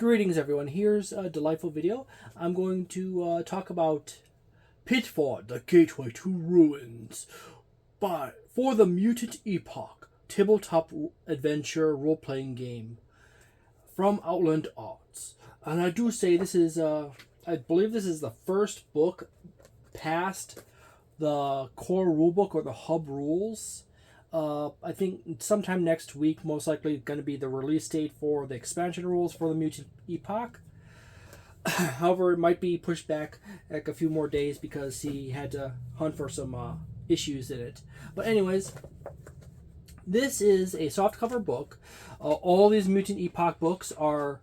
Greetings everyone, here's a delightful video. I'm going to talk about Pitford, the Gateway to Ruins for the Mutant Epoch tabletop adventure role-playing game from Outland Arts. And I do say this is, I believe this is the first book past the core rulebook or the hub rules. I think sometime next week, most likely going to be the release date for the expansion rules for the Mutant Epoch. However, it might be pushed back like a few more days because he had to hunt for some issues in it. But anyways, this is a softcover book. All these Mutant Epoch books are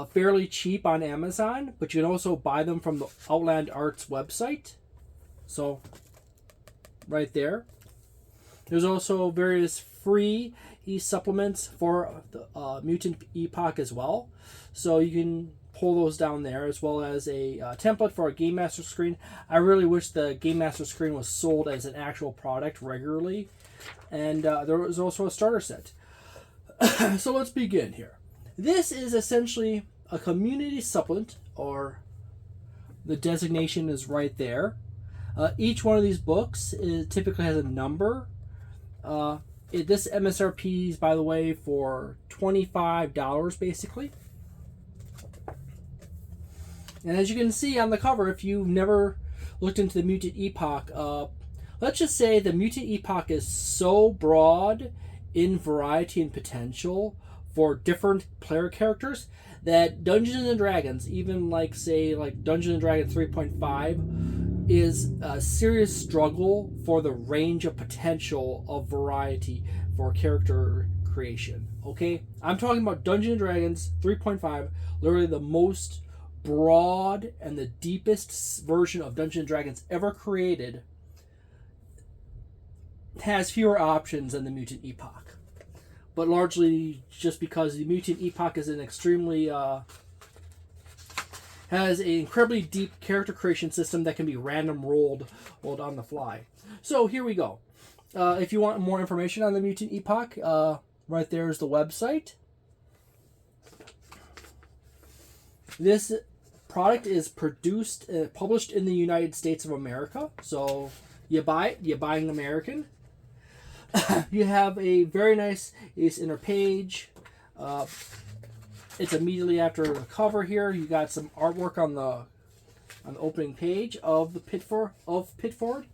fairly cheap on Amazon, but you can also buy them from the Outland Arts website. So, right there. There's also various free supplements for the Mutant Epoch as well. So you can pull those down there, as well as a template for a Game Master screen. I really wish the Game Master screen was sold as an actual product regularly. And there was also a starter set. So let's begin here. This is essentially a community supplement, or the designation is right there. Each one of these books typically has a number. This MSRP is, by the way, for $25 basically. And as you can see on the cover, if you've never looked into the Mutant Epoch, let's just say the Mutant Epoch is so broad in variety and potential for different player characters that Dungeons and Dragons, even like Dungeons and Dragons 3.5, is a serious struggle for the range of potential of variety for character creation. Okay, I'm talking about Dungeons and Dragons 3.5, literally the most broad and the deepest version of Dungeons and Dragons ever created, has fewer options than the Mutant Epoch, but largely just because the Mutant Epoch is an extremely has an incredibly deep character creation system that can be random rolled on the fly. So here we go. If you want more information on the Mutant Epoch, right there is the website. This product is published in the United States of America. So you buy it, you're buying American. You have a very nice inner page. It's immediately after the cover here. You got some artwork on the opening page of the Pitford.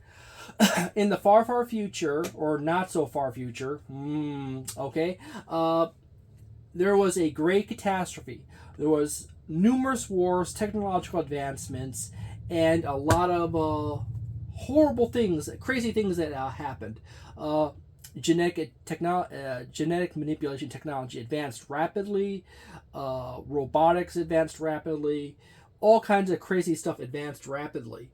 In the far future, or not so far future, okay, there was a great catastrophe. There was numerous wars, technological advancements, and a lot of horrible things, crazy things that happened. Genetic manipulation technology advanced rapidly. Robotics advanced rapidly. All kinds of crazy stuff advanced rapidly.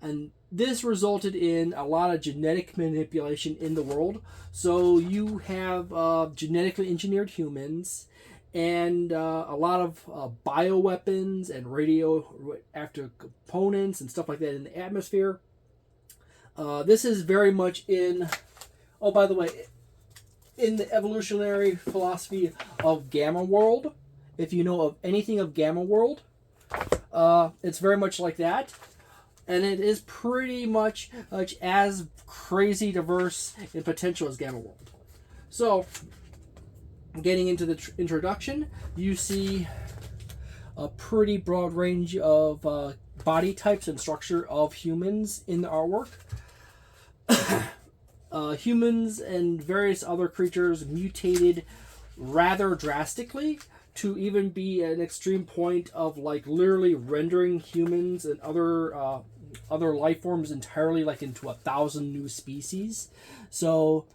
And this resulted in a lot of genetic manipulation in the world. So you have genetically engineered humans and a lot of bioweapons and radioactive components and stuff like that in the atmosphere. This is very much in... Oh, by the way, in the evolutionary philosophy of Gamma World, if you know of anything of Gamma World, it's very much like that. And it is pretty much as crazy diverse in potential as Gamma World. So, getting into the introduction, you see a pretty broad range of body types and structure of humans in the artwork. Humans and various other creatures mutated rather drastically to even be an extreme point of like literally rendering humans and other life forms entirely like into 1,000 new species. So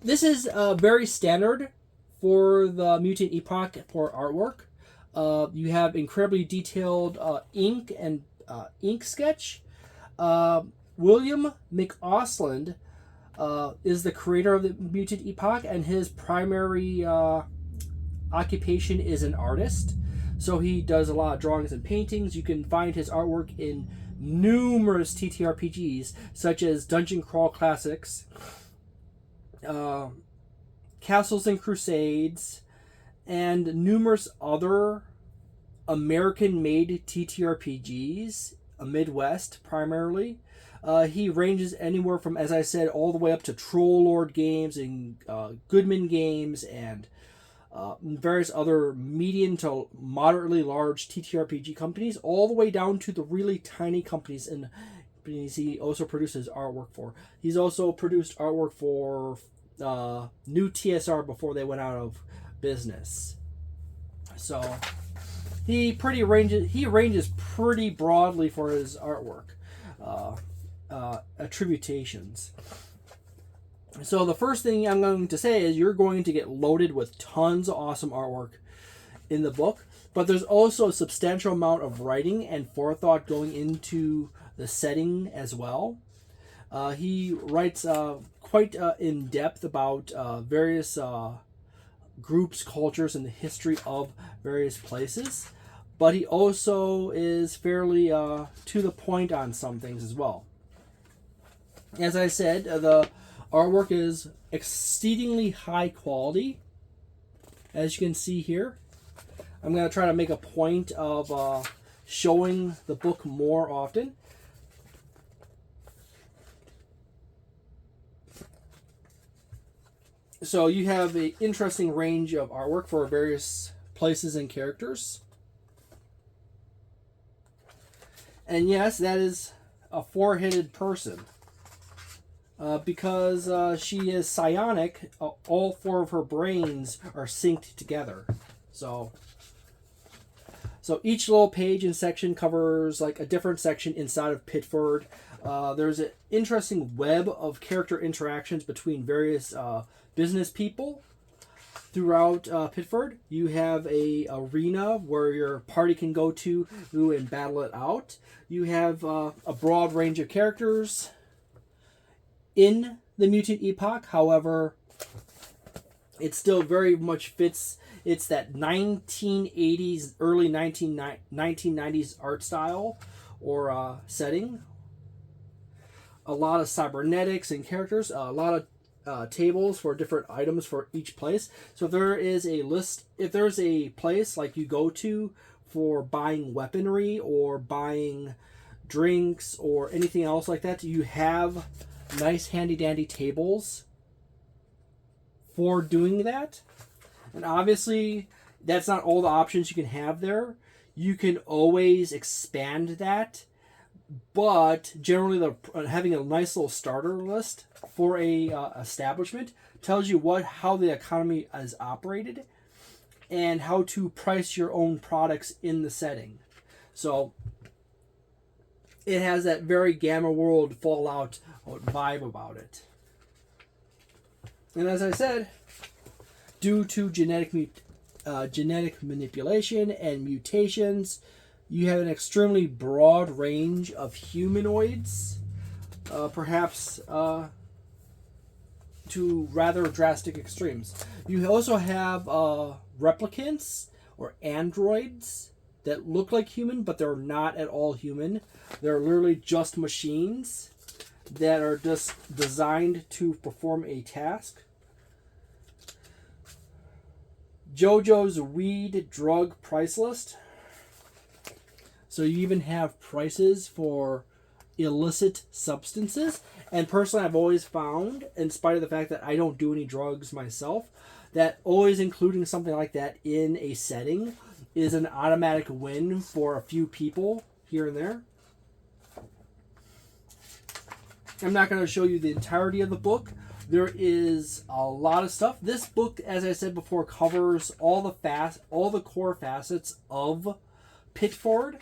this is very standard for the Mutant Epoch for artwork. You have incredibly detailed ink and ink sketch. William McAusland is the creator of the Mutant Epoch, and his primary occupation is an artist. So he does a lot of drawings and paintings. You can find his artwork in numerous TTRPGs, such as Dungeon Crawl Classics, Castles and Crusades, and numerous other American-made TTRPGs, Midwest primarily. He ranges anywhere from, as I said, all the way up to Troll Lord Games and Goodman Games and various other medium to moderately large TTRPG companies, all the way down to the really tiny companies and he also produces artwork for. He's also produced artwork for New TSR before they went out of business. So he ranges pretty broadly for his artwork. Attributations. So the first thing I'm going to say is you're going to get loaded with tons of awesome artwork in the book, but there's also a substantial amount of writing and forethought going into the setting as well. He writes quite in depth about various groups, cultures, and the history of various places, but he also is fairly to the point on some things as well. As I said, the artwork is exceedingly high quality, as you can see here. I'm going to try to make a point of showing the book more often. So you have an interesting range of artwork for various places and characters. And yes, that is a four-headed person. Because she is psionic, all four of her brains are synced together. So each little page and section covers like a different section inside of Pitford. There's an interesting web of character interactions between various business people throughout Pitford. You have a arena where your party can go to and battle it out. You have a broad range of characters in the Mutant Epoch. However, it still very much fits. It's that 1980s, early 1990s art style or setting. A lot of cybernetics and characters. A lot of tables for different items for each place. So if there is a list, if there's a place like you go to for buying weaponry or buying drinks or anything else like that, you have nice handy dandy tables for doing that. And obviously that's not all the options you can have there. You can always expand that, but generally having a nice little starter list for a establishment tells you how the economy is operated and how to price your own products in the setting. So it has that very Gamma World Fallout vibe about it. And as I said, due to genetic manipulation and mutations, you have an extremely broad range of humanoids, perhaps to rather drastic extremes. You also have replicants or androids that look like human, but they're not at all human. They're literally just machines that are just designed to perform a task. JoJo's weed drug price list. So you even have prices for illicit substances. And personally, I've always found, in spite of the fact that I don't do any drugs myself, that always including something like that in a setting is an automatic win for a few people here and there. I'm not going to show you the entirety of the book. There is a lot of stuff. This book, as I said before, covers all the core facets of Pitford.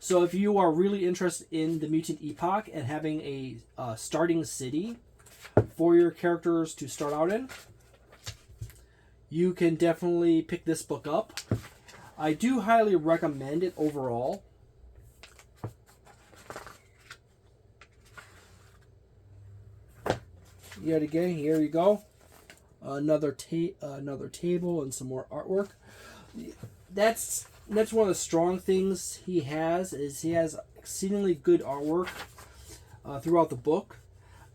So if you are really interested in the Mutant Epoch and having a starting city for your characters to start out in, you can definitely pick this book up. I do highly recommend it overall. Yet again, here you go. Another table and some more artwork. That's one of the strong things he has, is he has exceedingly good artwork throughout the book.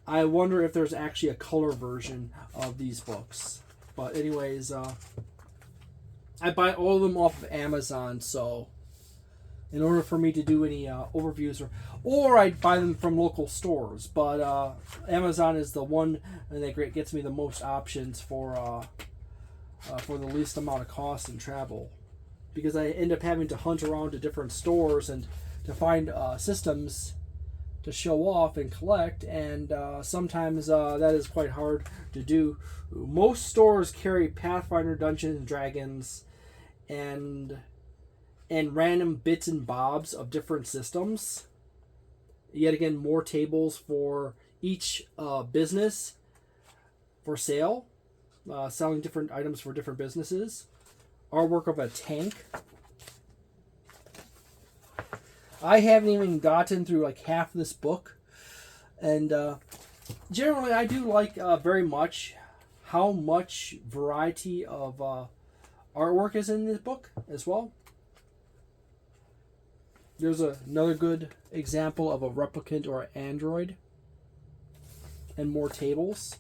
I wonder if there's actually a color version of these books. But anyways, I buy all of them off of Amazon, so in order for me to do any overviews, or I buy them from local stores, but Amazon is the one that gets me the most options for the least amount of cost and travel, because I end up having to hunt around to different stores and to find systems to show off and collect, and sometimes that is quite hard to do. Most stores carry Pathfinder, Dungeons and Dragons, and random bits and bobs of different systems. Yet again, more tables for each business for sale, selling different items for different businesses. Artwork of a tank. I haven't even gotten through like half this book, and generally I do like very much how much variety of artwork is in this book as well. There's another good example of a replicant or an android, and more tables.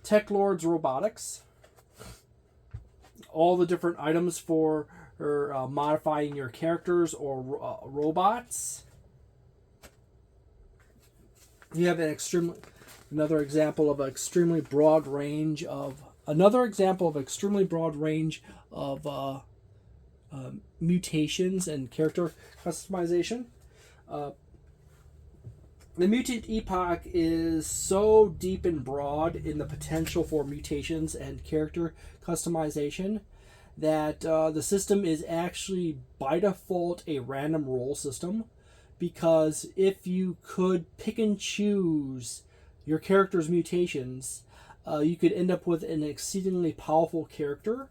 Tech Lord's Robotics. All the different items for modifying your characters or robots. You have another example of extremely broad range of mutations and character customization. The Mutant Epoch is so deep and broad in the potential for mutations and character customization that the system is actually by default a random roll system, because if you could pick and choose your character's mutations, you could end up with an exceedingly powerful character,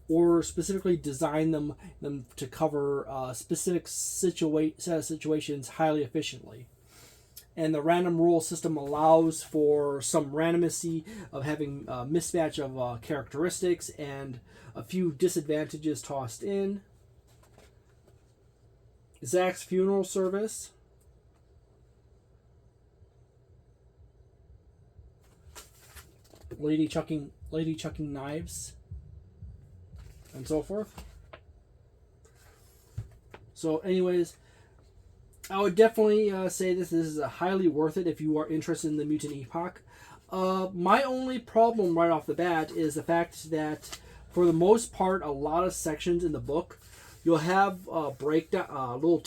or specifically design them to cover specific set of situations highly efficiently. And the random roll system allows for some randomness of having a mismatch of characteristics and a few disadvantages tossed in. Zach's Funeral Service. Lady chucking knives, and so forth. So anyways, I would definitely say this is highly worth it if you are interested in the Mutant Epoch. My only problem right off the bat is the fact that for the most part, a lot of sections in the book, you'll have breakdown little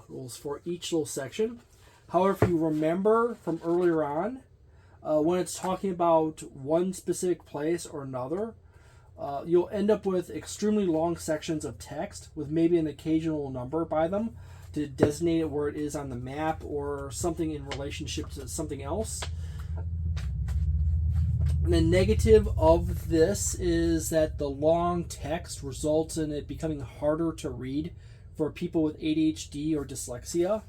rules for each little section. However, if you remember from earlier on, when it's talking about one specific place or another, you'll end up with extremely long sections of text with maybe an occasional number by them to designate it where it is on the map or something in relationship to something else. The negative of this is that the long text results in it becoming harder to read for people with ADHD or dyslexia,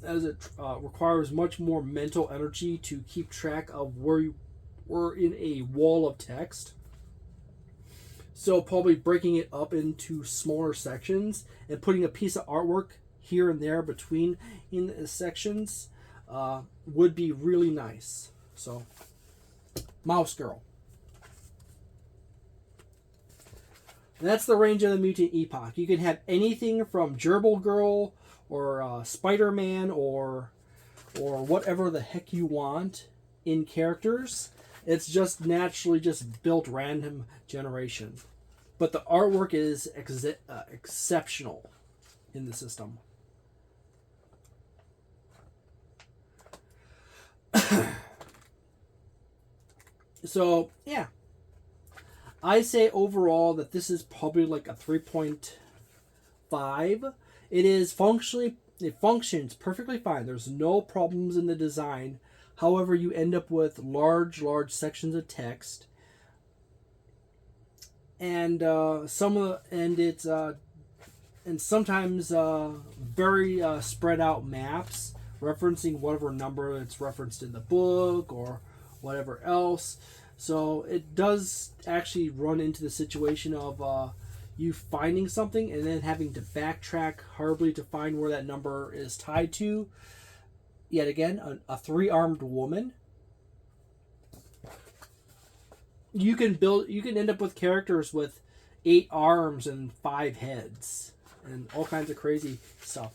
as it requires much more mental energy to keep track of where you were in a wall of text. So probably breaking it up into smaller sections and putting a piece of artwork here and there between in the sections would be really nice. So, Mouse Girl. And that's the range of the Mutant Epoch. You can have anything from Gerbil Girl or Spider-Man or whatever the heck you want in characters. It's just naturally just built random generation. But the artwork is exceptional in the system. So, yeah. I say overall that this is probably like a 3.5. It functions perfectly fine. There's no problems in the design. However, you end up with large sections of text, and sometimes very spread out maps referencing whatever number it's referenced in the book or whatever else. So it does actually run into the situation of you finding something and then having to backtrack horribly to find where that number is tied to. Yet again, a three-armed woman. you can end up with characters with 8 arms and 5 heads and all kinds of crazy stuff.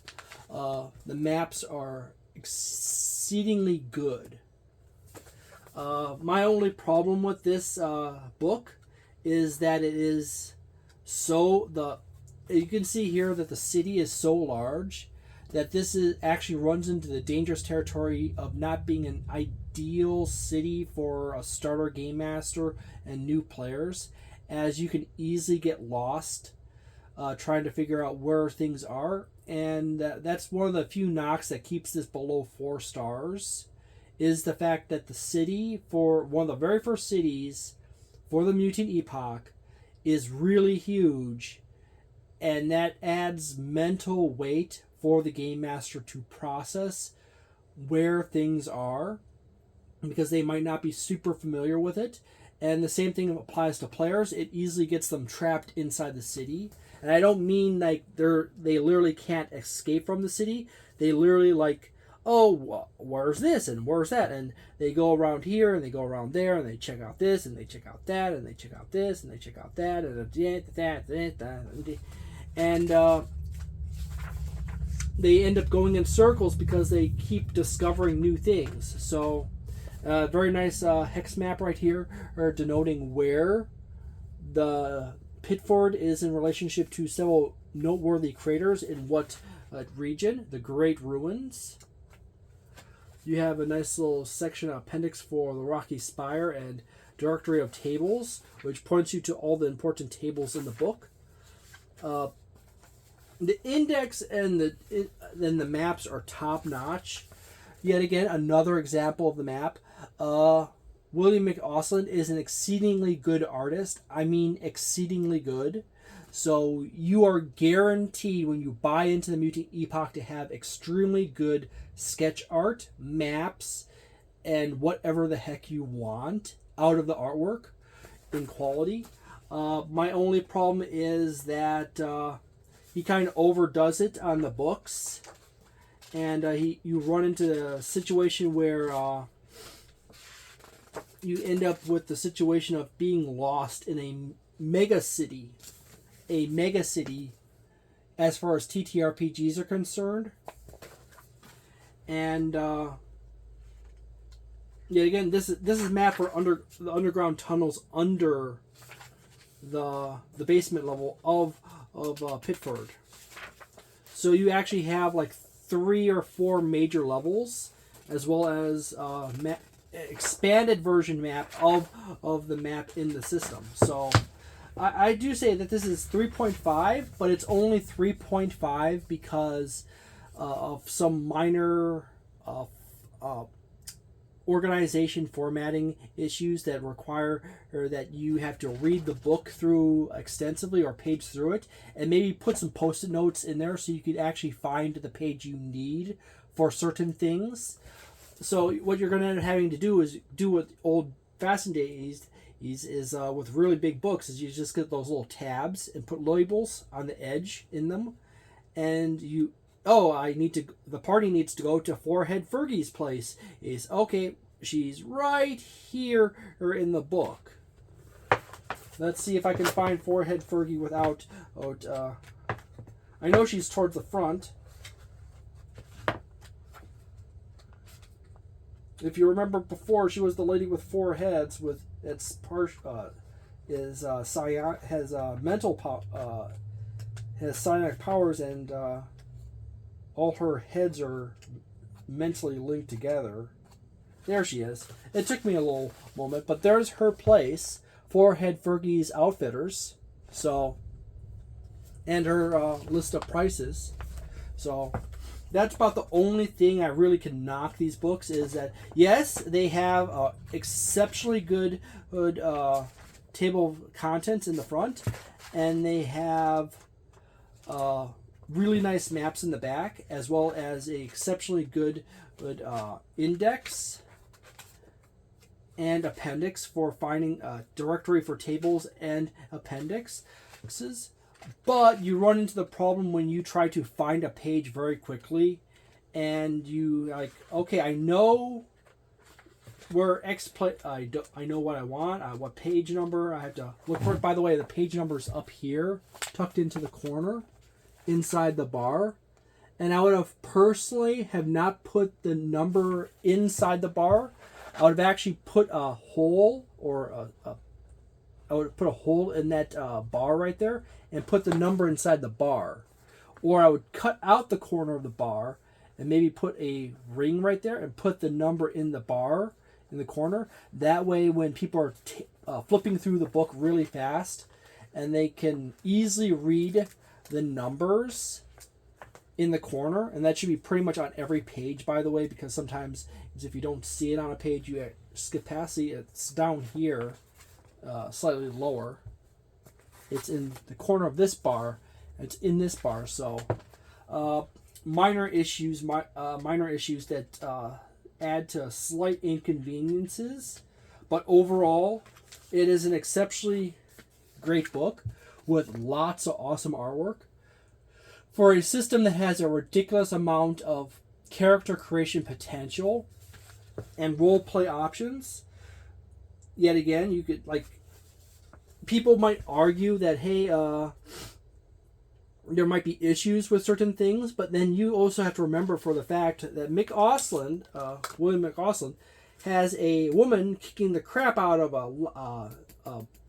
The maps are exceedingly good. My only problem with this book is that it is you can see here that the city is so large that this actually runs into the dangerous territory of not being an ideal city for a starter game master and new players, as you can easily get lost trying to figure out where things are. And that's one of the few knocks that keeps this below 4 stars, is the fact that the city, for one of the very first cities for the Mutant Epoch, is really huge, and that adds mental weight for the game master to process where things are, because they might not be super familiar with it. And the same thing applies to players. It easily gets them trapped inside the city. And I don't mean like they literally can't escape from the city. They literally like, oh, where's this and where's that? And they go around here and they go around there and they check out this and they check out that and they check out this and they check out that and they end up going in circles because they keep discovering new things. So very nice hex map right here, denoting where the Pitford is in relationship to several noteworthy craters in what region, the Great Ruins. You have a nice little section appendix for the Rocky Spire and Directory of Tables, which points you to all the important tables in the book. The index and the maps are top notch. Yet again, another example of the map. William McAusland is an exceedingly good artist. I mean, exceedingly good. So you are guaranteed when you buy into the Mutant Epoch to have extremely good sketch art, maps, and whatever the heck you want out of the artwork in quality. My only problem is that he kind of overdoes it on the books, and you run into a situation where you end up with the situation of being lost in a mega city as far as TTRPGs are concerned. And yet again, this is map for the underground tunnels under the basement level of Pitford. So you actually have like 3 or 4 major levels, as well as expanded version map of the map in the system. So I do say that this is 3.5, but it's only 3.5 because of some minor organization formatting issues that require that you have to read the book through extensively or page through it, and maybe put some post-it notes in there so you could actually find the page you need for certain things. So what you're going to end up having to do is do what old-fashioned days is with really big books, is you just get those little tabs and put labels on the edge in them, and the party needs to go to Forehead Fergie's place. Is okay, she's right here or in the book. Let's see if I can find Forehead Fergie without I know she's towards the front. If you remember before, she was the lady with 4 heads with its has psionic powers, and all her heads are mentally linked together. There she is. It took me a little moment, but there's her place, Forehead Fergie's Outfitters. So, and her list of prices. So that's about the only thing I really can knock these books, is that yes, they have exceptionally good table of contents in the front, and they have really nice maps in the back, as well as a exceptionally good index and appendix for finding a directory for tables and appendixes. But you run into the problem when you try to find a page very quickly, and you like, okay, I know where X play, I know what I want, what page number I have to look for. By the way, the page number is up here, tucked into the corner, inside the bar. And I would have personally have not put the number inside the bar. I would have actually put a hole I would put a hole in that bar right there and put the number inside the bar. Or I would cut out the corner of the bar and maybe put a ring right there and put the number in the bar in the corner. That way when people are flipping through the book really fast and they can easily read the numbers in the corner, and that should be pretty much on every page, by the way, because sometimes if you don't see it on a page, you skip past it. It's down here, slightly lower. It's in the corner of this bar. It's in this bar, so minor issues that add to slight inconveniences, but overall, it is an exceptionally great book with lots of awesome artwork. For a system that has a ridiculous amount of character creation potential and role play options, yet again, you could, like, people might argue that, hey, there might be issues with certain things, but then you also have to remember for the fact that McAusland, William McAusland, has a woman kicking the crap out of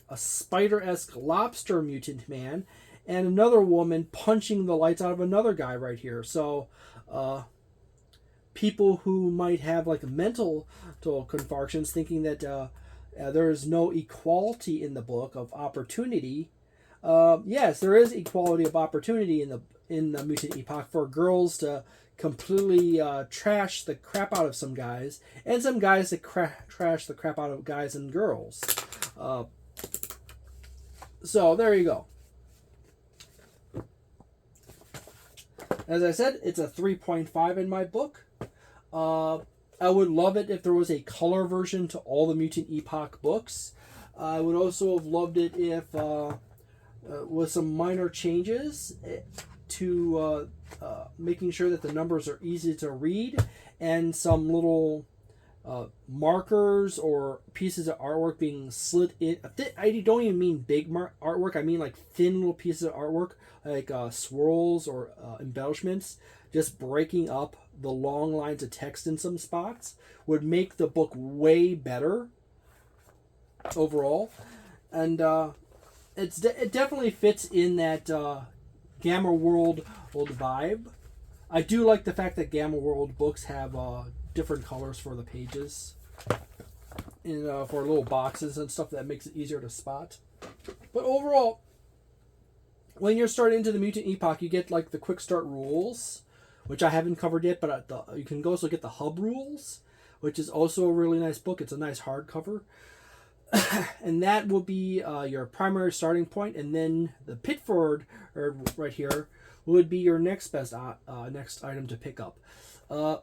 a spider-esque lobster mutant man, and another woman punching the lights out of another guy right here. So, people who might have like mental confusions, thinking that there is no equality in the book of opportunity. Yes, there is equality of opportunity in the Mutant Epoch for girls to completely trash the crap out of some guys, and some guys to trash the crap out of guys and girls. So there you go. As I said, it's a 3.5 in my book. I would love it if there was a color version to all the Mutant Epoch books. I would also have loved it if, with some minor changes to making sure that the numbers are easy to read, and some little markers or pieces of artwork being slid in. I don't even mean big artwork. I mean like thin little pieces of artwork, like swirls or embellishments, just breaking up the long lines of text in some spots would make the book way better overall. And it definitely fits in that Gamma World vibe. I do like the fact that Gamma World books have different colors for the pages, and for little boxes and stuff that makes it easier to spot. But overall, when you're starting into the Mutant Epoch, you get like the quick start rules, which I haven't covered yet, but you can also get the hub rules, which is also a really nice book. It's a nice hardcover. And that will be your primary starting point, and then the Pitford right here would be your next best next item to pick up.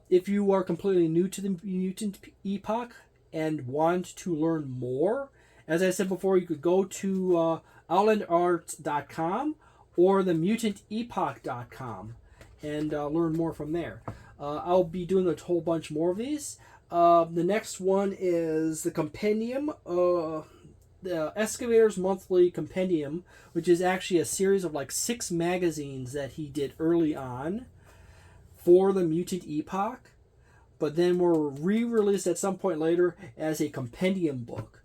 If you are completely new to the Mutant Epoch and want to learn more, as I said before, you could go to outlandarts.com or themutantepoch.com and learn more from there. I'll be doing a whole bunch more of these. The next one is the Compendium, the Excavator's Monthly Compendium, which is actually a series of like 6 magazines that he did early on for the Mutant Epoch, but then were re-released at some point later as a compendium book.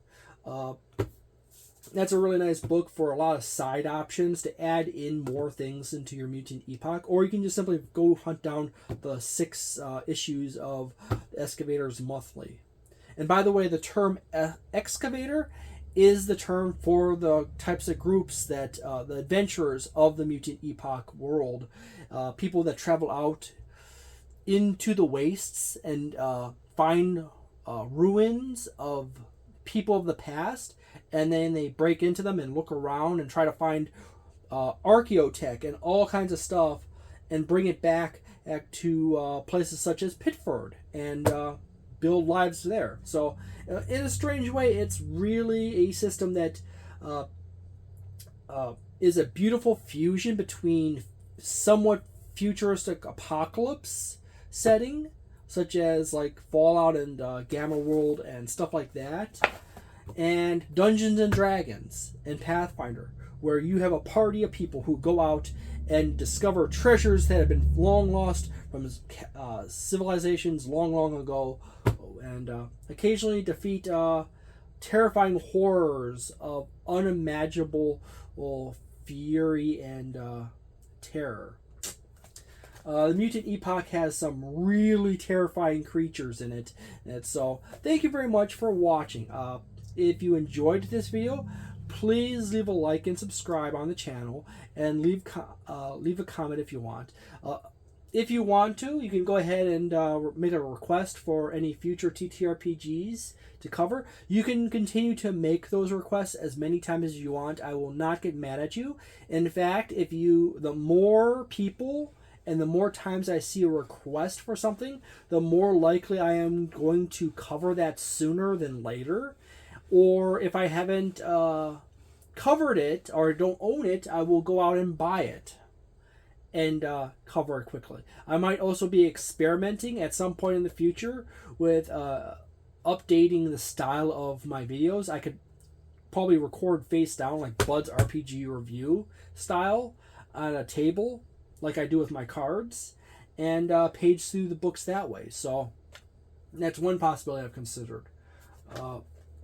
That's a really nice book for a lot of side options to add in more things into your Mutant Epoch, or you can just simply go hunt down the 6 issues of the Excavator's Monthly. And by the way, the term excavator is the term for the types of groups that the adventurers of the Mutant Epoch world, people that travel out into the wastes and find ruins of people of the past, and then they break into them and look around and try to find archaeotech and all kinds of stuff and bring it back to places such as Pitford and build lives there. So in a strange way, it's really a system that is a beautiful fusion between somewhat futuristic apocalypse setting, such as like Fallout and Gamma World and stuff like that, and Dungeons and Dragons and Pathfinder, where you have a party of people who go out and discover treasures that have been long lost from civilizations long ago, and occasionally defeat terrifying horrors of unimaginable fury and terror. The Mutant Epoch has some really terrifying creatures in it. And so, thank you very much for watching. If you enjoyed this video, please leave a like and subscribe on the channel, and leave a comment if you want. If you want to, you can go ahead and make a request for any future TTRPGs to cover. You can continue to make those requests as many times as you want. I will not get mad at you. In fact, the more people and the more times I see a request for something, the more likely I am going to cover that sooner than later. Or if I haven't covered it or don't own it, I will go out and buy it and cover it quickly. I might also be experimenting at some point in the future with updating the style of my videos. I could probably record face down, like Bud's RPG review style, on a table like I do with my cards, and page through the books that way. So that's one possibility I've considered.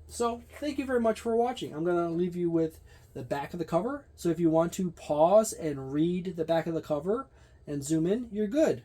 So thank you very much for watching. I'm going to leave you with the back of the cover. So if you want to pause and read the back of the cover and zoom in, you're good.